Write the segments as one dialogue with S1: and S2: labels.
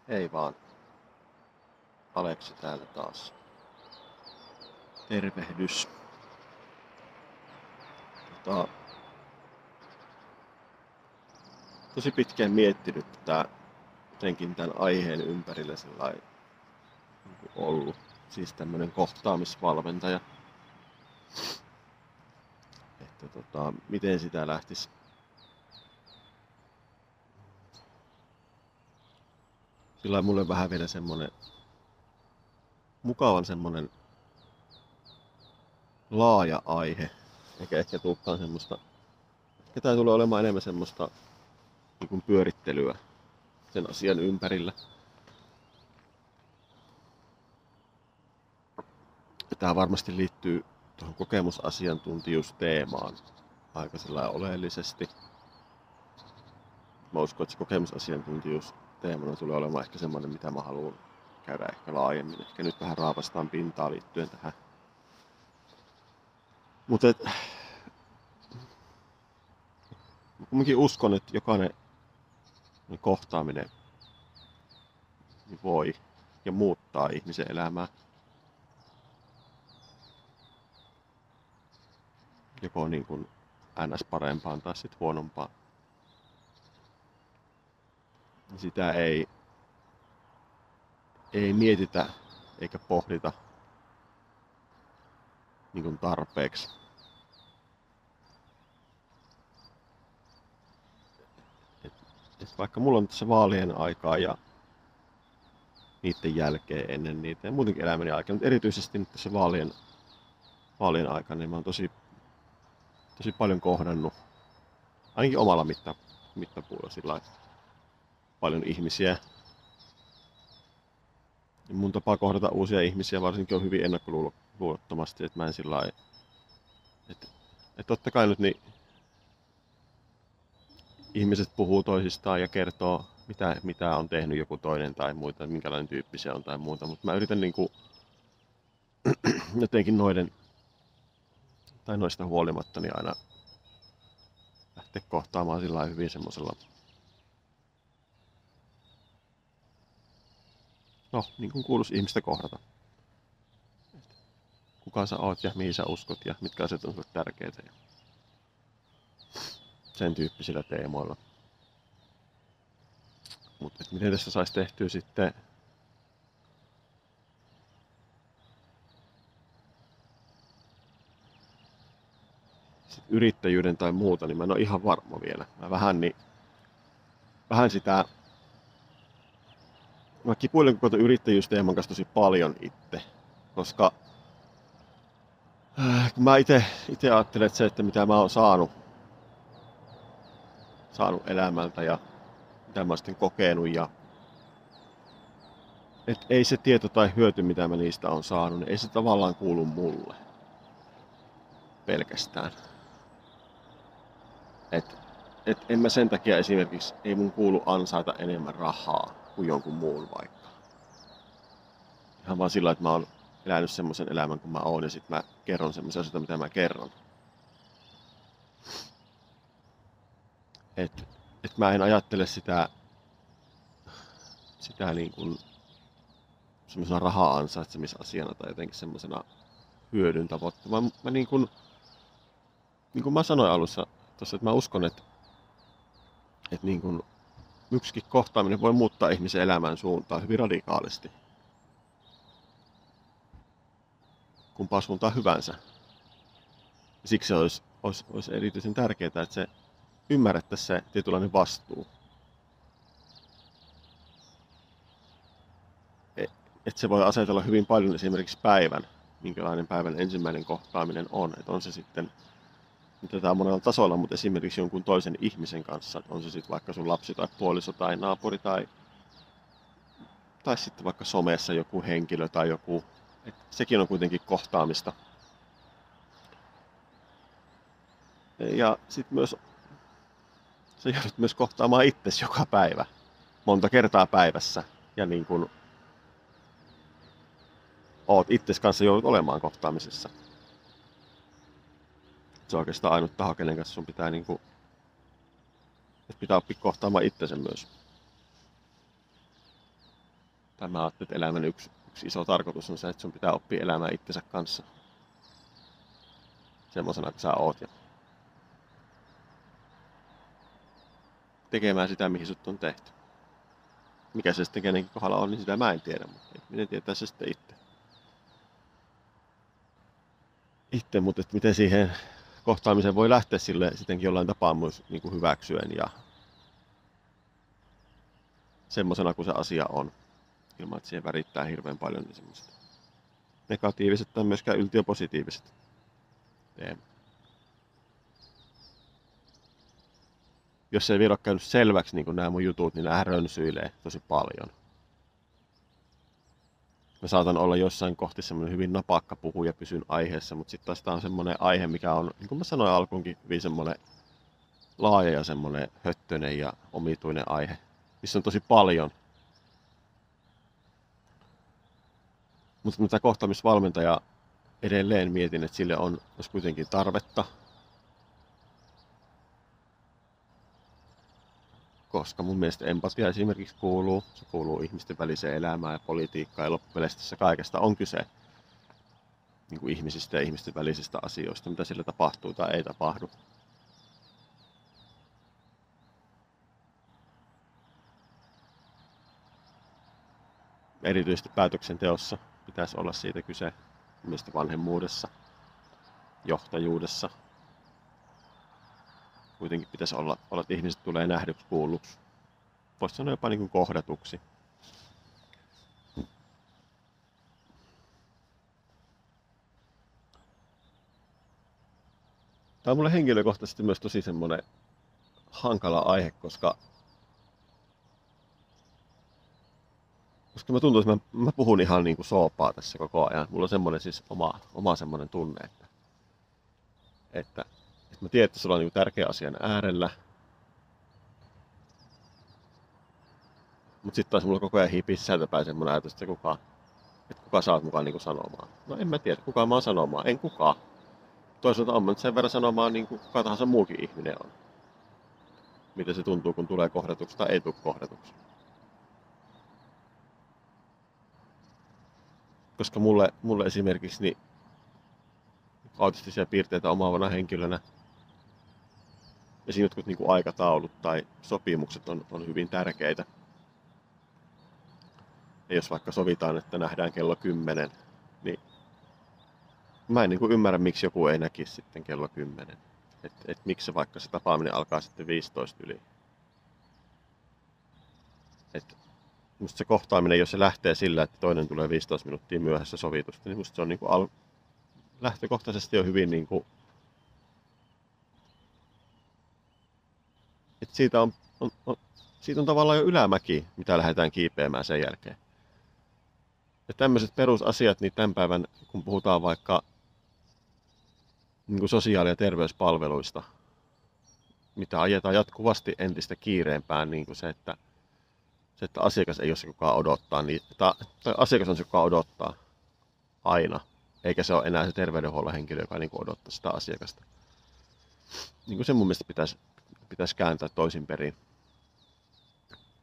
S1: Hei vaan, Aleksi täällä taas. Tervehdys. Tota, tosi pitkään miettinyt jotenkin tämän aiheen ympärillä sellainen ollut. Siis tämmönen kohtaamisvalmentaja. Että miten sitä lähtisi. Sillä mulle vähän vielä semmonen mukavan semmonen laaja aihe. Eikä ehkä tulekaan semmoista. Ehkä tää tulee olemaan enemmän semmoista niin kuin pyörittelyä sen asian ympärillä. Tämä varmasti liittyy tuohon kokemusasiantuntijuusteemaan aika sellainen oleellisesti. Mä uskon, että se kokemusasiantuntijuus teemana tulee olemaan ehkä semmoinen, mitä mä haluan käydä ehkä laajemmin. Ehkä nyt vähän raapastaan pintaa liittyen tähän. Mutta kuitenkin uskon, että jokainen kohtaaminen voi ja muuttaa ihmisen elämää. Joko niin kuin ns. Parempaan tai sitten huonompaan. Sitä ei mietitä eikä pohdita niin kuin tarpeeksi. Et vaikka mulla on tässä vaalien aikaa ja niiden jälkeen ennen niitä ja muutenkin elämäni aikana, mutta erityisesti nyt tässä vaalien aikana, niin mä oon tosi paljon kohdannut, ainakin omalla mittapuulla sillä paljon ihmisiä. Ja mun tapa kohdata uusia ihmisiä varsinkin on hyvin ennakkoluulottomasti, että mä en sillä lailla, että totta kai nyt niin ihmiset puhuu toisistaan ja kertoo mitä on tehnyt joku toinen tai muita, minkälainen tyyppi se on tai muuta, mutta mä yritän niinku jotenkin noista huolimatta niin aina lähteä kohtaamaan sillä hyvin semmoisella, no niin kuin kuuluisi ihmistä kohdata. Kuka sä oot ja mihin sä uskot ja mitkä asiat on sulle tärkeitä ja sen tyyppisillä teemoilla. Mutta miten tässä saisi tehtyä sitten yrittäjyyden tai muuta, niin mä en ole ihan varma vielä. Mä vähän sitä. Mä kipuilen koko yrittäjyysteeman kanssa tosi paljon itse, koska kun mä itse ajattelen, että se, että mitä mä oon saanut elämältä ja mitä mä oon sitten kokenut ja et ei se tieto tai hyöty, mitä mä niistä on saanut, niin ei se tavallaan kuulu mulle pelkästään. Et en mä sen takia esimerkiksi, ei mun kuulu ansaita enemmän rahaa kuin jonkun muun vaikka. Ihan vaan sillä, että mä oon elänyt semmoisen elämän kuin mä oon ja sit mä kerron semmoisia asioita, mitä mä kerron. Et mä en ajattele sitä niin kuin semmoisena rahaa ansaitsemisasiana tai jotenkin semmoisena hyödyn tavoitteena. Mä niin kuin mä sanoin alussa tuossa, että mä uskon, että niin kuin yksikin kohtaaminen voi muuttaa ihmisen elämän suuntaa hyvin radikaalisti. Kumpaan suuntaan hyvänsä. Ja siksi olisi erityisen tärkeää, että se ymmärrettäisiin se tietynlainen vastuu. Että se voi asetella hyvin paljon esimerkiksi päivän, minkälainen päivän ensimmäinen kohtaaminen on. Että on se sitten, tätä monella tasolla, mutta esimerkiksi jonkun toisen ihmisen kanssa, on se sitten vaikka sun lapsi tai puoliso tai naapuri tai sitten vaikka somessa joku henkilö tai joku, että sekin on kuitenkin kohtaamista. Ja sitten myös sä joudut myös kohtaamaan itsesi joka päivä, monta kertaa päivässä ja niin kun oot itses kanssa joudut olemaan kohtaamisessa. Se on oikeastaan ainut taho, kenen kanssa sun pitää että pitää oppia kohtaamaan itsensä myös. mä ajattelin, että elämän yksi iso tarkoitus on se, että sun pitää oppia elämään itsensä kanssa. Semmoisena kuin sä oot. Ja tekemään sitä, mihin sut on tehty. Mikä se sitten kenenkin kohdalla on, niin sitä mä en tiedä, mutta miten tietää se sitten itse. Mutta että miten siihen kohtaamiseen voi lähteä sille sittenkin jollain tapaa myös niin kuin hyväksyen ja semmosena kuin se asia on. Ilman, että siihen värittää hirveän paljon niin semmoista negatiiviset tai myöskään yltiöpositiiviset teemat. Jos ei vielä ole käynyt selväksi niin kuin nämä mun jutut, niin nämä rönsyilee tosi paljon. Mä saatan olla jossain kohti semmoinen hyvin napakka puhuja, pysyn aiheessa, mutta sitten taas tää on semmoinen aihe, mikä on, niin kuin mä sanoin alkuunkin, hyvin semmoinen laaja ja semmoinen höttönen ja omituinen aihe, missä on tosi paljon. Mutta mitä kohtaamisvalmentaja edelleen mietin, että sille olisi kuitenkin tarvetta. Koska mun mielestä empatia esimerkiksi se kuuluu ihmisten väliseen elämään ja politiikkaan ja loppupeleissä tässä kaikesta on kyse niin kuin ihmisistä ja ihmisten välisistä asioista, mitä sillä tapahtuu tai ei tapahdu. Erityisesti päätöksenteossa pitäisi olla siitä kyse, mistä vanhemmuudessa, johtajuudessa. Kuitenkin pitäisi olla, että ihmiset tulee nähdyksi, kuulluksi. Voisi sanoa jopa niin kuin kohdatuksi. Tämä on mulle henkilökohtaisesti myös tosi semmoinen hankala aihe, koska mä tuntuu, että mä puhun ihan niin kuin soopaa tässä koko ajan. Mulla on semmoinen siis oma semmoinen tunne, että mä tiedän, että sulla on niin tärkeä asian äärellä. Mutta sitten taas mulla koko ajan hiipii sisältäpäin semmoinen ajatus, että kuka sä oot mukaan niin sanomaan. No en mä tiedä, kuka mä oon sanomaan. En kukaan. Toisaalta on mä nyt sen verran sanomaan niin kuin kuka tahansa muukin ihminen on. Miten se tuntuu, kun tulee kohdatuksi tai ei tule kohdatuksi. Koska mulle esimerkiksi niin autistisia piirteitä omaavana henkilönä esimerkiksi jotkut niin kuin aikataulut tai sopimukset on hyvin tärkeitä. Ja jos vaikka sovitaan, että nähdään kello 10, niin mä en niin kuin ymmärrä, miksi joku ei näkisi sitten kello 10. Et miksi se vaikka se tapaaminen alkaa sitten 15 yli. Musta se kohtaaminen, jos se lähtee sillä, että toinen tulee 15 minuuttia myöhässä sovitusta, niin musta se on niin kuin lähtökohtaisesti jo hyvin niin kuin, että siitä on tavallaan jo ylämäki, mitä lähdetään kiipeämään sen jälkeen. Ja tämmöiset perusasiat, niin tämän päivän, kun puhutaan vaikka niin kuin sosiaali- ja terveyspalveluista, mitä ajetaan jatkuvasti entistä kiireempään, niin kuin se, että asiakas ei ole se, kuka odottaa, niin, tai asiakas on se, kuka odottaa aina, eikä se ole enää se terveydenhuollon henkilö, joka niin kuin odottaa sitä asiakasta. Niin kuin se mun mielestä pitäisi kääntää toisin perin.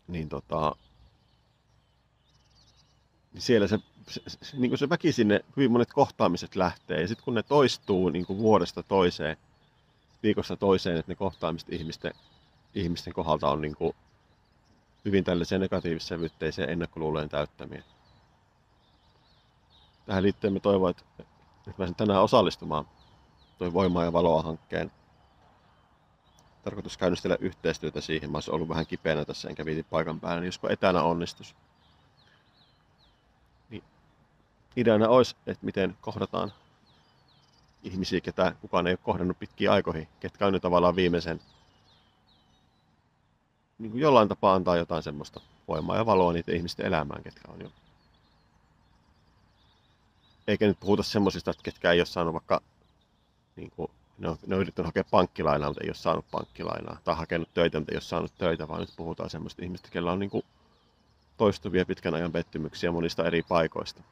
S1: Niin niin siellä niin kuin se väkisin ne hyvin monet kohtaamiset lähtee, ja sitten kun ne toistuu niin kuin vuodesta toiseen, viikosta toiseen, että ne kohtaamiset ihmisten kohdalta on niin kuin hyvin tällaisia negatiivissävytteisiä ennakkoluulojen täyttämiä. Tähän liittyen me toivon, että pääsen tänään osallistumaan toi Voimaa ja Valoa -hankkeen. Tarkoitus käynnistellä yhteistyötä siihen. Mä olisin ollut vähän kipeänä tässä, enkä viitin paikan päällä, niin josko etänä onnistus. Niin ideana olisi, että miten kohdataan ihmisiä, ketä kukaan ei ole kohdannut pitkiä aikoihin, ketkä on nyt tavallaan viimeisen niin kuin jollain tapaa antaa jotain semmoista voimaa ja valoa niiden ihmisten elämään, ketkä on jo. Eikä nyt puhuta semmosista, että ketkä ei ole saanut vaikka, niin kuin, ne on yrittänyt hakea pankkilainaa, mutta ei ole saanut pankkilainaa, tai hakenut töitä, mutta ei ole saanut töitä, vaan nyt puhutaan semmoista ihmistä, kellä on niin kuin toistuvia pitkän ajan pettymyksiä monista eri paikoista.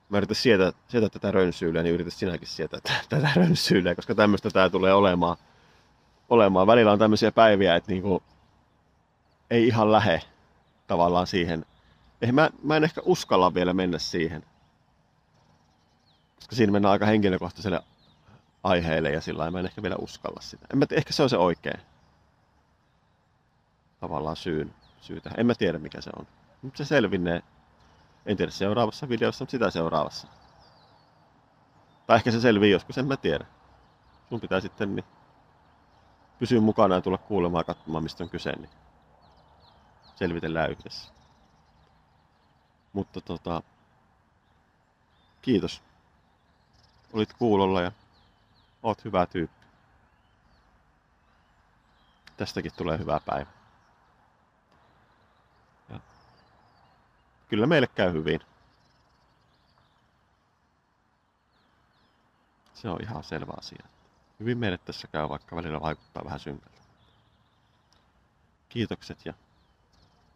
S1: Mä yritän sietää tätä rönsyyliä, niin yritän sinäkin sietää tätä rönsyyliä, koska tämmöistä tää tulee olemaan. Välillä on tämmöisiä päiviä, että niinku ei ihan lähe tavallaan siihen. Mä en ehkä uskalla vielä mennä siihen, koska siinä mennään aika henkilökohtaiselle aiheelle ja sillä lailla mä en ehkä vielä uskalla sitä. Ehkä se on se oikein tavallaan syytä. En mä tiedä mikä se on. Mutta se selvinnee, en tiedä seuraavassa videossa, mutta sitä seuraavassa. Tai ehkä se selvii joskus, en mä tiedä. Sun pitää sitten niin pysyä mukana ja tulla kuulemaan ja katsomaan mistä on kyse, niin selvitellään yhdessä. Mutta kiitos. Olit kuulolla ja oot hyvä tyyppi. Tästäkin tulee hyvä päivä. Ja kyllä meille käy hyvin. Se on ihan selvä asia. Hyvin meille tässä käy, vaikka välillä vaikuttaa vähän synkältä. Kiitokset ja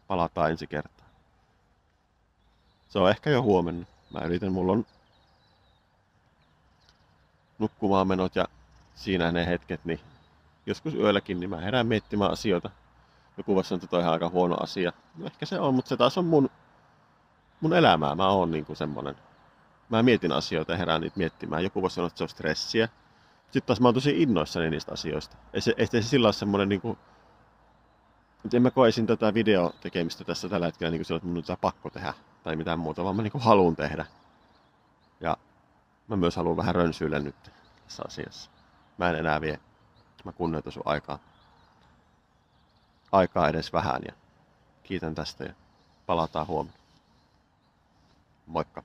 S1: palataan ensi kertaa. Se on ehkä jo huomenna. Mä yritän, mulla on nukkumaan menot ja siinä ne hetket, niin joskus yölläkin niin mä herään miettimään asioita. Joku voisi sanoa, että toi on ihan aika huono asia. No ehkä se on, mutta se taas on mun elämää. Mä oon niinku semmonen. Mä mietin asioita ja herään niitä miettimään. Joku voisi sanoa, että se on stressiä. Sitten taas mä oon tosi innoissani niistä asioista. Ei se sillä ole semmonen niinku... En mä koisin tätä videotekemistä tässä tällä hetkellä niinku sillä, että mun on pakko tehdä. Tai mitään muuta, vaan mä niinku haluun tehdä. Ja mä myös haluan vähän rönsyillä nyt tässä asiassa. Mä en enää vie. Mä kunnioitan sun aikaa edes vähän ja kiitän tästä ja palataan huomenna. Moikka!